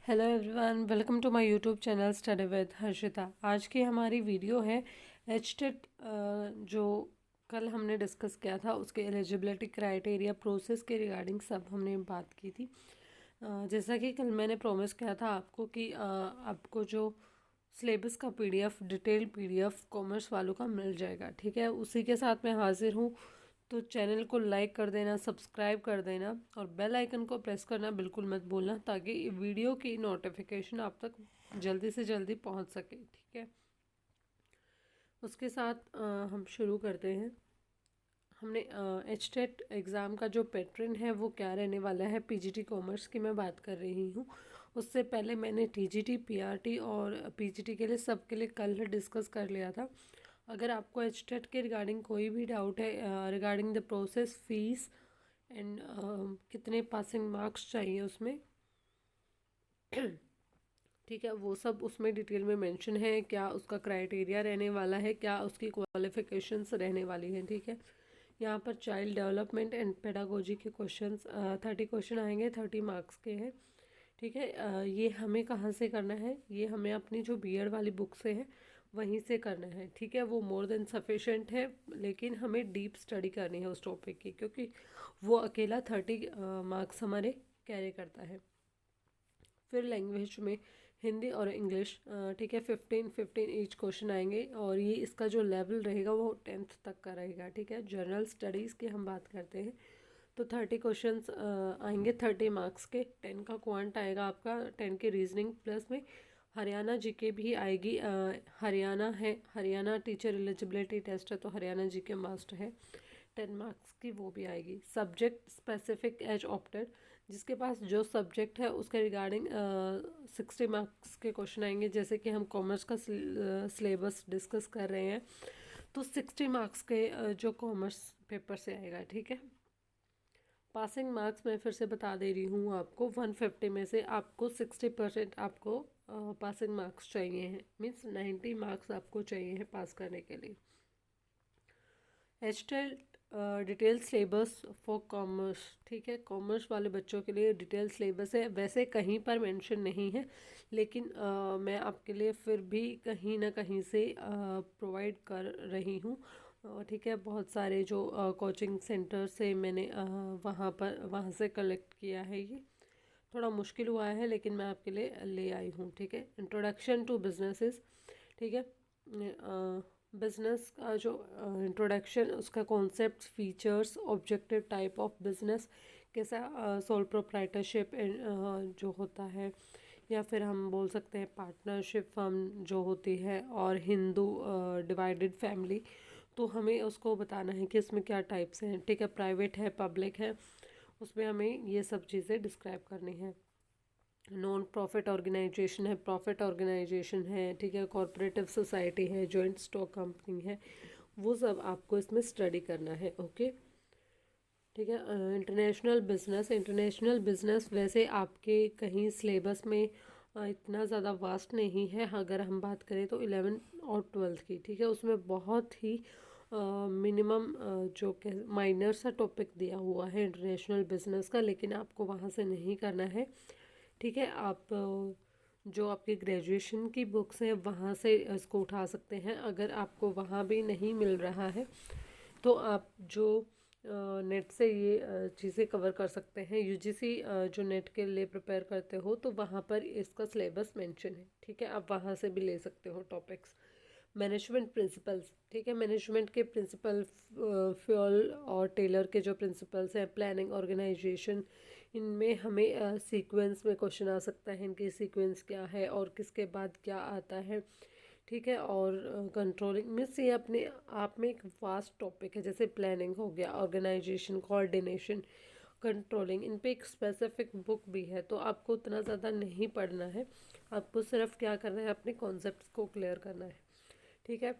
Hello everyone, welcome to my YouTube channel study with Harshita. आज की हमारी वीडियो है एचटेट जो कल हमने डिस्कस किया था उसके एलिजिबिलिटी क्राइटेरिया प्रोसेस के रिगार्डिंग सब हमने बात की थी। जैसा कि कल मैंने प्रॉमिस किया था आपको कि आपको जो सिलेबस का पीडीएफ डिटेल पीडीएफ कॉमर्स वालों का मिल जाएगा। ठीक है, उसी के साथ मैं हाजिर हूँ। तो चैनल को लाइक कर देना, सब्सक्राइब कर देना और बेल आइकन को प्रेस करना बिल्कुल मत भूलना, ताकि वीडियो की नोटिफिकेशन आप तक जल्दी से जल्दी पहुंच सके। ठीक है, उसके साथ हम शुरू करते हैं। हमने एचटेट एग्ज़ाम का जो पैटर्न है वो क्या रहने वाला है, पीजीटी कॉमर्स की मैं बात कर रही हूँ। उससे पहले मैंने टीजीटी, पीआरटी और पीजीटी के लिए सब के लिए कल डिस्कस कर लिया था। अगर आपको एचटेट के रिगार्डिंग कोई भी डाउट है regarding the process, fees and कितने पासिंग मार्क्स चाहिए उसमें ठीक है, वो सब उसमें डिटेल में मेंशन है। क्या उसका क्राइटेरिया रहने वाला है, क्या उसकी क्वालिफिकेशंस रहने वाली हैं। ठीक है, यहाँ पर चाइल्ड डेवलपमेंट एंड पेडागोजी के क्वेश्चंस 30 क्वेश्चन आएंगे, 30 मार्क्स के हैं। ठीक है, ये हमें कहाँ से करना है, ये हमें अपनी जो बीएड वाली बुक से है वहीं से करना है। ठीक है, वो मोर देन सफिशेंट है, लेकिन हमें डीप स्टडी करनी है उस टॉपिक की, क्योंकि वो अकेला 30 मार्क्स हमारे कैरी करता है। फिर लैंग्वेज में हिंदी और इंग्लिश, ठीक है, 15 ईच क्वेश्चन आएंगे और ये इसका जो लेवल रहेगा वो 10th तक का रहेगा। ठीक है, जनरल स्टडीज़ की हम बात करते हैं तो 30 क्वेश्चंस आएंगे, 30 मार्क्स के। 10 का क्वांट आएगा आपका, 10 के रीजनिंग प्लस में हरियाणा जीके भी आएगी। हरियाणा है, हरियाणा टीचर एलिजिबिलिटी टेस्ट है तो हरियाणा जीके मस्ट है। 10 मार्क्स की वो भी आएगी। सब्जेक्ट स्पेसिफिक एज ऑप्टेड, जिसके पास जो सब्जेक्ट है उसके रिगार्डिंग 60 मार्क्स के क्वेश्चन आएंगे। जैसे कि हम कॉमर्स का सिलेबस डिस्कस कर रहे हैं तो 60 मार्क्स के जो कॉमर्स पेपर से आएगा। ठीक है, पासिंग मार्क्स मैं फिर से बता दे रही हूँ आपको, 150 में से आपको 60% आपको पासिंग मार्क्स चाहिए हैं, मीन्स 90 मार्क्स आपको चाहिए हैं पास करने के लिए। HTET detail syllabus for commerce, ठीक है, कॉमर्स वाले बच्चों के लिए डिटेल सिलेबस है। वैसे कहीं पर मेंशन नहीं है, लेकिन मैं आपके लिए फिर भी कहीं ना कहीं से प्रोवाइड कर रही हूँ। ठीक है, बहुत सारे जो कोचिंग सेंटर से मैंने वहाँ से कलेक्ट किया है। ये थोड़ा मुश्किल हुआ है लेकिन मैं आपके लिए ले आई हूँ। ठीक है, इंट्रोडक्शन टू बिजनेसेस, ठीक है, बिजनेस का जो इंट्रोडक्शन, उसका concept, features, objective type of business, कैसा सोल प्रोप्राइटरशिप जो होता है, या फिर हम बोल सकते हैं पार्टनरशिप फर्म जो होती है, और हिंदू डिवाइडेड फैमिली। तो हमें उसको बताना है कि इसमें क्या टाइप्स हैं। ठीक है, प्राइवेट है, पब्लिक है, उसमें हमें ये सब चीज़ें डिस्क्राइब करनी है। नॉन प्रॉफिट ऑर्गेनाइजेशन है, प्रॉफिट ऑर्गेनाइजेशन है, ठीक है, कॉरपोरेटिव सोसाइटी है, जॉइंट स्टॉक कंपनी है, वो सब आपको इसमें स्टडी करना है। ओके, ठीक है। इंटरनेशनल बिजनेस, इंटरनेशनल बिजनेस वैसे आपके कहीं सिलेबस में इतना ज़्यादा वास्ट नहीं है। अगर हम बात करें तो 11th और 12th की, ठीक है, उसमें बहुत ही मिनिमम जो माइनर सा टॉपिक दिया हुआ है इंटरनेशनल बिजनेस का, लेकिन आपको वहाँ से नहीं करना है। ठीक है, आप जो आपकी ग्रेजुएशन की बुक्स हैं वहाँ से इसको उठा सकते हैं। अगर आपको वहाँ भी नहीं मिल रहा है तो आप जो नेट से ये चीज़ें कवर कर सकते हैं। यूजीसी जो नेट के लिए प्रिपेयर करते हो तो वहाँ पर इसका सिलेबस मेंशन है। ठीक है, आप वहाँ से भी ले सकते हो टॉपिक्स। मैनेजमेंट प्रिंसिपल्स, ठीक है, मैनेजमेंट के प्रिंसिपल, फ्यूल और टेलर के जो प्रिंसिपल्स हैं, प्लानिंग, ऑर्गेनाइजेशन, इनमें हमें सीक्वेंस में क्वेश्चन आ सकता है, इनकी सीक्वेंस क्या है और किसके बाद क्या आता है। ठीक है, और कंट्रोलिंग मीन्स ये अपने आप में एक वास्ट टॉपिक है। जैसे प्लानिंग हो गया, ऑर्गेनाइजेशन, कोऑर्डिनेशन, कंट्रोलिंग, इन पे एक स्पेसिफिक बुक भी है। तो आपको उतना ज़्यादा नहीं पढ़ना है, आपको सिर्फ क्या करना है, अपने कॉन्सेप्ट्स को क्लियर करना है। ठीक है,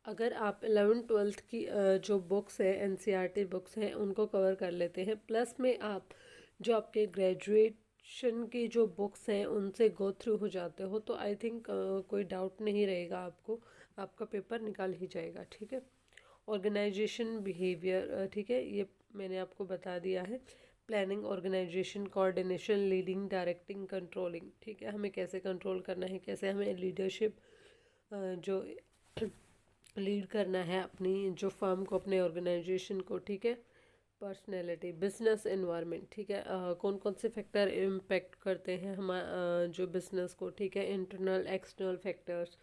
अगर आप 11th-12th की जो बुक्स है, एनसीईआरटी बुक्स हैं, उनको कवर कर लेते हैं, प्लस में आप जो आपके ग्रेजुएशन की जो बुक्स हैं उनसे गो थ्रू हो जाते हो, तो आई थिंक कोई डाउट नहीं रहेगा आपको, आपका पेपर निकाल ही जाएगा। ठीक है, ऑर्गेनाइजेशन बिहेवियर, ठीक है, ये मैंने आपको बता दिया है। Planning, organisation, coordination, leading, directing, controlling. ठीक है, हमें कैसे कंट्रोल करना है, कैसे हमें लीडरशिप जो लीड करना है अपनी जो फर्म को, अपने ऑर्गेनाइजेशन को। ठीक है, पर्सनैलिटी, बिजनेस एनवायरनमेंट। ठीक है, कौन कौन से फैक्टर इम्पेक्ट करते हैं हम जो बिजनेस को। ठीक है, इंटरनल एक्सटर्नल फैक्टर्स,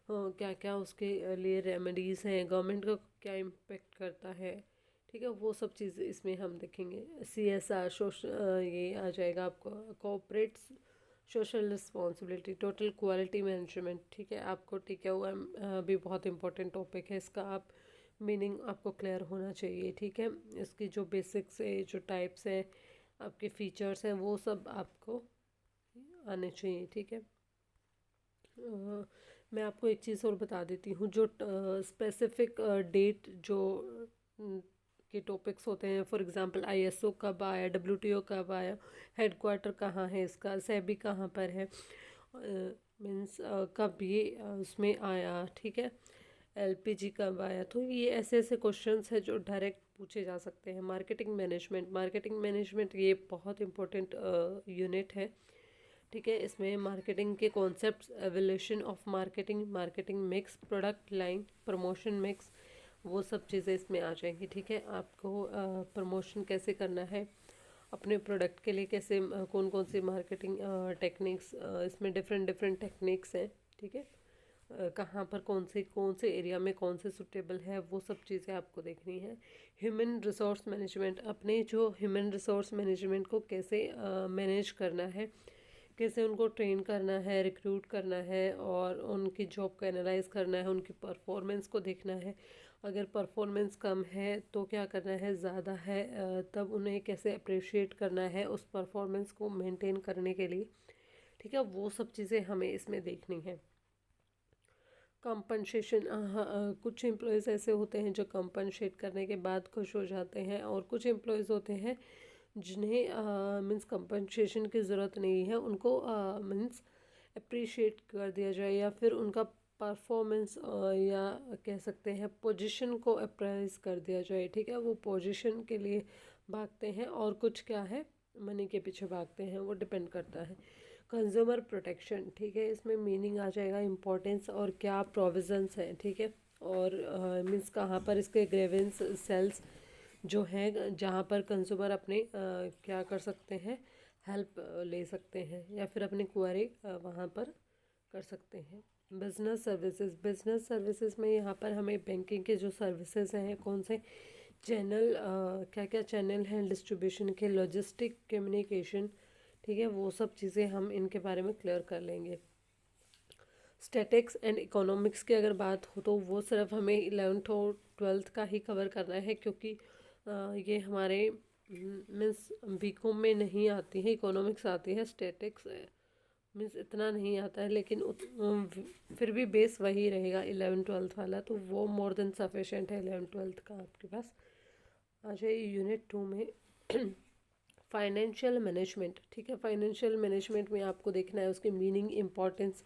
क्या क्या उसके लिए रेमेडीज़ हैं, गवर्नमेंट को क्या इम्पेक्ट करता है। ठीक है, वो सब चीज़ इसमें हम देखेंगे। CSR, ये आ जाएगा आपको, corporate social responsibility, total quality management. ठीक है, आपको टिका हुआ भी बहुत इंपॉर्टेंट टॉपिक है इसका, आप मीनिंग आपको क्लियर होना चाहिए। ठीक है, इसकी जो बेसिक्स है, जो टाइप्स है, आपके फीचर्स हैं, वो सब आपको आने चाहिए। ठीक है, मैं आपको एक चीज़ और बता देती हूँ, जो स्पेसिफिक डेट जो के टॉपिक्स होते हैं, फॉर एग्जांपल ISO कब आया, WTO कब आया, हेडक्वार्टर कहाँ है इसका, सेबी कहाँ पर है, मीन्स कब ये उसमें आया। ठीक है, LPG कब आया। तो ये ऐसे ऐसे क्वेश्चंस है जो डायरेक्ट पूछे जा सकते हैं। मार्केटिंग मैनेजमेंट, मार्केटिंग मैनेजमेंट ये बहुत इंपॉर्टेंट यूनिट है। ठीक है, इसमें मार्केटिंग के concepts, evolution of marketing, marketing mix, product line, promotion mix, वो सब चीज़ें इसमें आ जाएंगी। ठीक है, आपको प्रमोशन कैसे करना है अपने प्रोडक्ट के लिए, कैसे कौन कौन सी मार्केटिंग टेक्निक्स, इसमें डिफरेंट डिफरेंट टेक्निक्स हैं। ठीक है, कहाँ पर कौन से एरिया में कौन से सुटेबल है, वो सब चीज़ें आपको देखनी है। ह्यूमन रिसोर्स मैनेजमेंट, अपने जो ह्यूमन रिसोर्स मैनेजमेंट को कैसे मैनेज करना है, कैसे उनको ट्रेन करना है, रिक्रूट करना है, और उनकी जॉब को एनालाइज करना है, उनकी परफॉर्मेंस को देखना है। अगर परफॉर्मेंस कम है तो क्या करना है, ज़्यादा है तब उन्हें कैसे अप्रिशिएट करना है उस परफॉर्मेंस को मेंटेन करने के लिए। ठीक है, वो सब चीज़ें हमें इसमें देखनी है। कंपनसेशन, कुछ एम्प्लॉयज़ ऐसे होते हैं जो कंपनसेट करने के बाद खुश हो जाते हैं, और कुछ एम्प्लॉयज़ होते हैं जिन्हें मीन्स कंपनसेशन की ज़रूरत नहीं है, उनको मीन्स अप्रिशिएट कर दिया जाए, या फिर उनका परफॉर्मेंस या कह सकते हैं पोजीशन को अप्राइज कर दिया जाए। ठीक है, वो पोजीशन के लिए भागते हैं, और कुछ क्या है, मनी के पीछे भागते हैं, वो डिपेंड करता है। कंज्यूमर प्रोटेक्शन, ठीक है, इसमें मीनिंग आ जाएगा इम्पोर्टेंस और क्या प्रोविजंस हैं। ठीक है, और मीन्स कहाँ पर इसके ग्रेवेंस सेल्स जो हैं, जहाँ पर कंज्यूमर अपने क्या कर सकते हैं, हेल्प ले सकते हैं, या फिर अपनी क्वेरी वहाँ पर कर सकते हैं। बिजनेस सर्विसेज, बिजनेस सर्विसेज में यहाँ पर हमें बैंकिंग के जो सर्विसेज हैं, कौन से चैनल, क्या क्या चैनल हैं डिस्ट्रीब्यूशन के, लॉजिस्टिक, कम्युनिकेशन। ठीक है, वो सब चीज़ें हम इनके बारे में क्लियर कर लेंगे। स्टैटिक्स एंड इकोनॉमिक्स की अगर बात हो तो वो सिर्फ हमें 11th और 12th का ही कवर करना है, क्योंकि ये हमारे मीन्स बीकॉम में नहीं आती है, इकोनॉमिक्स आती है, स्टैटिक्स मीन्स इतना नहीं आता है, लेकिन फिर भी बेस वही रहेगा 11th-12th वाला, तो वो मोर देन सफिशेंट है 11th-12th का आपके पास। आ जाइए यूनिट 2 में, फाइनेंशियल मैनेजमेंट। ठीक है, फाइनेंशियल मैनेजमेंट में आपको देखना है उसकी meaning, importance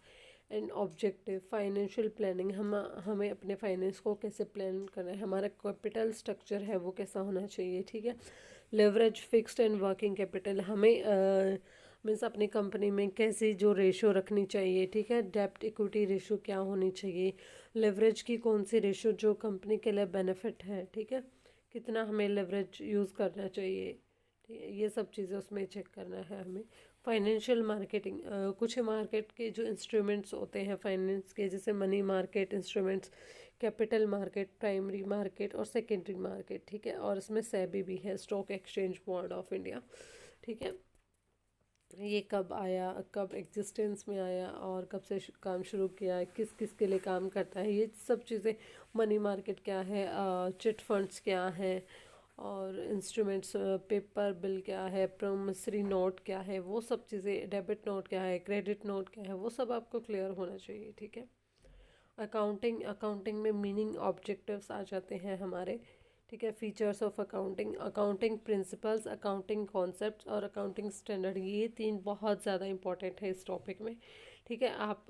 and objective. Financial planning, हमें अपने फाइनेंस को कैसे प्लान करना है, हमारा कैपिटल स्ट्रक्चर है वो कैसा होना चाहिए। ठीक है, leverage, fixed and working capital, हमें मीन्स अपनी कंपनी में कैसी जो रेशो रखनी चाहिए। ठीक है, डेब्ट इक्विटी रेशो क्या होनी चाहिए, लेवरेज की कौन सी रेशो जो कंपनी के लिए बेनिफिट है। ठीक है, कितना हमें लेवरेज यूज़ करना चाहिए। ठीक है, ये सब चीज़ें उसमें चेक करना है हमें। फाइनेंशियल मार्केटिंग, कुछ मार्केट के जो इंस्ट्रूमेंट्स होते हैं फाइनेंस के, जैसे money market instruments, capital market, primary market और सेकेंडरी मार्केट। ठीक है, और इसमें सेबी भी है, stock exchange board of India. ठीक है, ये कब आया, कब एग्जिस्टेंस में आया, और कब से काम शुरू किया, किस किस के लिए काम करता है, ये सब चीज़ें। मनी मार्केट क्या है, चिट फंड्स क्या हैं, और इंस्ट्रूमेंट्स, पेपर बिल क्या है, प्रॉमिसरी नोट क्या है, वो सब चीज़ें, डेबिट नोट क्या है, क्रेडिट नोट क्या है, वो सब आपको क्लियर होना चाहिए। ठीक है, अकाउंटिंग, अकाउंटिंग में मीनिंग, ऑब्जेक्टिव्स आ जाते हैं हमारे। ठीक है, features of accounting, accounting principles, accounting concepts और अकाउंटिंग स्टैंडर्ड, ये तीन बहुत ज़्यादा इंपॉर्टेंट है इस टॉपिक में। ठीक है, आप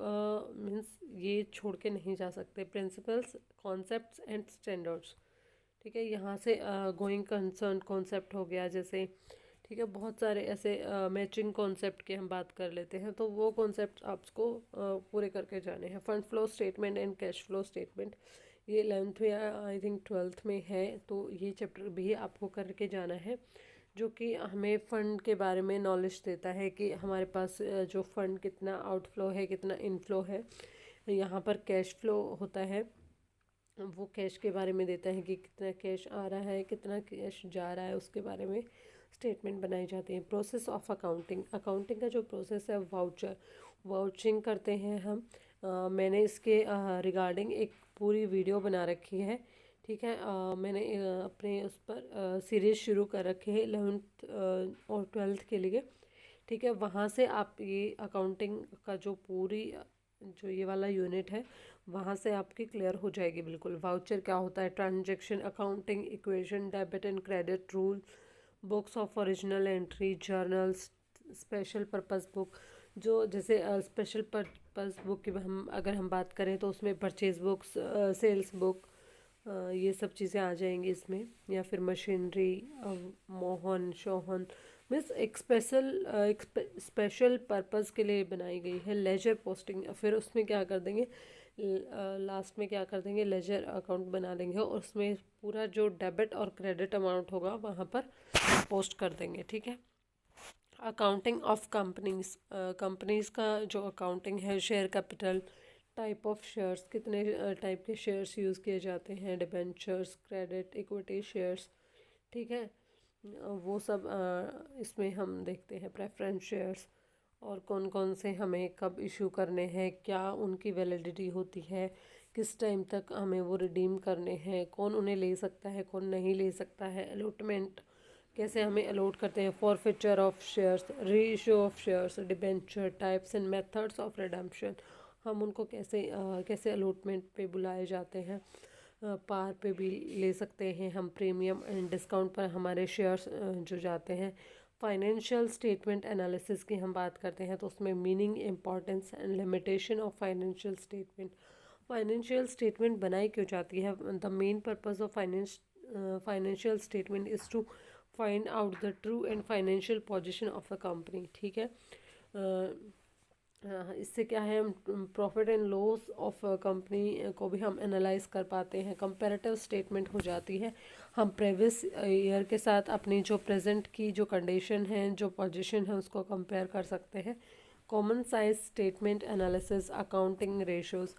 मीन्स ये छोड़ के नहीं जा सकते, प्रिंसिपल्स, कॉन्सेप्ट्स एंड स्टैंडर्ड्स। ठीक है, यहाँ से गोइंग कंसर्न कॉन्सेप्ट हो गया जैसे। ठीक है। बहुत सारे ऐसे मैचिंग कॉन्सेप्ट की हम बात कर लेते हैं, तो वो कॉन्सेप्ट आपको पूरे करके जाने हैं। Fund flow statement and cash flow statement, ये 11th या आई थिंक 12th में है, तो ये चैप्टर भी आपको करके जाना है, जो कि हमें फ़ंड के बारे में नॉलेज देता है कि हमारे पास जो फ़ंड कितना आउटफ्लो है, कितना इनफ्लो है। यहाँ पर कैश फ्लो होता है, वो कैश के बारे में देता है कि कितना कैश आ रहा है, कितना कैश जा रहा है, उसके बारे में स्टेटमेंट बनाई जाती है। प्रोसेस ऑफ अकाउंटिंग, अकाउंटिंग का जो प्रोसेस है वाउचिंग करते हैं हम। मैंने इसके रिगार्डिंग एक पूरी वीडियो बना रखी है, ठीक है। मैंने अपने उस पर सीरीज़ शुरू कर रखी है 11th और 12th के लिए, ठीक है। वहाँ से आप ये अकाउंटिंग का जो पूरी जो ये वाला यूनिट है, वहाँ से आपकी क्लियर हो जाएगी बिल्कुल। वाउचर क्या होता है, transaction accounting, equation, debit and credit rule, books of original entry, journals, special purpose book. जो जैसे स्पेशल पर्पस बुक की हम अगर हम बात करें तो उसमें परचेज बुक्स, सेल्स बुक, ये सब चीज़ें आ जाएंगी इसमें। या फिर मशीनरी, मोहन शोहन, मीन्स एक स्पेशल पर्पस के लिए बनाई गई है। लेजर पोस्टिंग, फिर उसमें क्या कर देंगे, लास्ट में क्या कर देंगे, लेजर अकाउंट बना लेंगे और उसमें पूरा जो डेबिट और क्रेडिट अमाउंट होगा वहाँ पर पोस्ट कर देंगे, ठीक है। अकाउंटिंग ऑफ कंपनीज, कंपनीज का जो अकाउंटिंग है, share capital, type of shares, कितने टाइप के शेयर्स यूज़ किए जाते हैं, डिबेंचर्स, क्रेडिट, इक्विटी शेयर्स, ठीक है। वो सब इसमें हम देखते हैं। प्रेफरेंस शेयर्स, और कौन कौन से हमें कब इशू करने हैं, क्या उनकी वैलिडिटी होती है, किस टाइम तक हमें वो रिडीम करने हैं, कौन उन्हें ले सकता है, कौन नहीं ले सकता है, अलॉटमेंट कैसे हमें अलॉट करते हैं, फॉरफिचर ऑफ शेयर्स, री issue of shares, debenture types and methods of redemption, हम उनको कैसे अलॉटमेंट पे बुलाए जाते हैं, पार पे भी ले सकते हैं हम, प्रीमियम एंड डिस्काउंट पर हमारे शेयर्स जो जाते हैं। फाइनेंशियल स्टेटमेंट एनालिसिस की हम बात करते हैं तो उसमें meaning, importance and limitation of financial statement. Financial statement बनाई क्यों जाती है, the main purpose of financial statement is to find out the true and financial position of a company, ठीक है। इससे क्या है, हम profit and loss of company को भी हम एनालाइज कर पाते हैं। कंपैरेटिव स्टेटमेंट हो जाती है, हम प्रीवियस ईयर के साथ अपनी जो प्रेजेंट की जो कंडीशन है, जो पोजीशन है, उसको कंपेयर कर सकते हैं। Common size statement analysis, accounting ratios,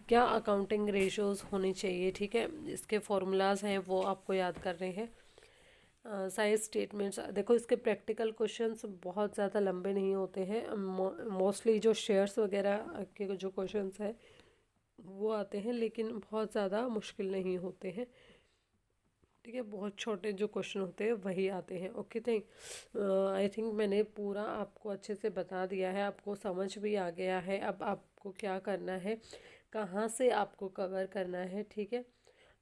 क्या अकाउंटिंग रेशोज़ होनी चाहिए, ठीक है। इसके फॉर्मूलाज हैं वो आपको याद करने हैं। साइज स्टेटमेंट्स, देखो इसके प्रैक्टिकल क्वेश्चंस बहुत ज़्यादा लंबे नहीं होते हैं। मोस्टली जो शेयर्स वगैरह के जो क्वेश्चंस हैं वो आते हैं, लेकिन बहुत ज़्यादा मुश्किल नहीं होते हैं, ठीक है। बहुत छोटे जो क्वेश्चन होते हैं वही आते हैं। ओके, आई थिंक मैंने पूरा आपको अच्छे से बता दिया है, आपको समझ भी आ गया है। अब आपको क्या करना है, कहाँ से आपको कवर करना है, ठीक है।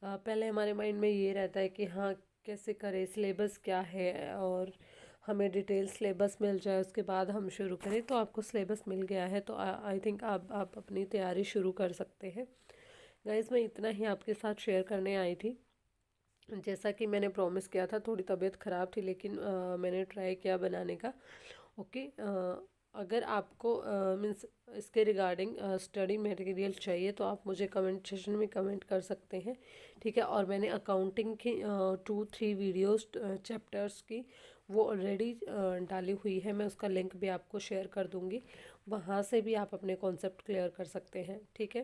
पहले हमारे माइंड में ये रहता है कि हाँ कैसे करें, सिलेबस क्या है, और हमें डिटेल सिलेबस मिल जाए उसके बाद हम शुरू करें। तो आपको सिलेबस मिल गया है तो आई थिंक आप अपनी तैयारी शुरू कर सकते हैं। गाइस, मैं इतना ही आपके साथ शेयर करने आई थी। जैसा कि मैंने प्रॉमिस किया था, थोड़ी तबीयत ख़राब थी लेकिन मैंने ट्राई किया बनाने का। ओके, अगर आपको मीन्स इसके रिगार्डिंग स्टडी मटेरियल चाहिए तो आप मुझे कमेंट सेशन में कमेंट कर सकते हैं, ठीक है। और मैंने अकाउंटिंग की 2-3 वीडियोस चैप्टर्स की वो ऑलरेडी डाली हुई है, मैं उसका लिंक भी आपको शेयर कर दूँगी, वहाँ से भी आप अपने कॉन्सेप्ट क्लियर कर सकते हैं, ठीक है।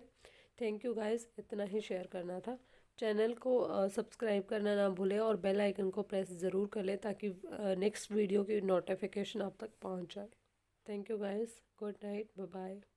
थैंक यू गाइस, इतना ही शेयर करना था। चैनल को सब्सक्राइब करना ना भूलें और बेल आइकन को प्रेस ज़रूर कर लें ताकि नेक्स्ट वीडियो की नोटिफिकेशन आप तक पहुंच जाए। Thank you guys, good night, bye bye.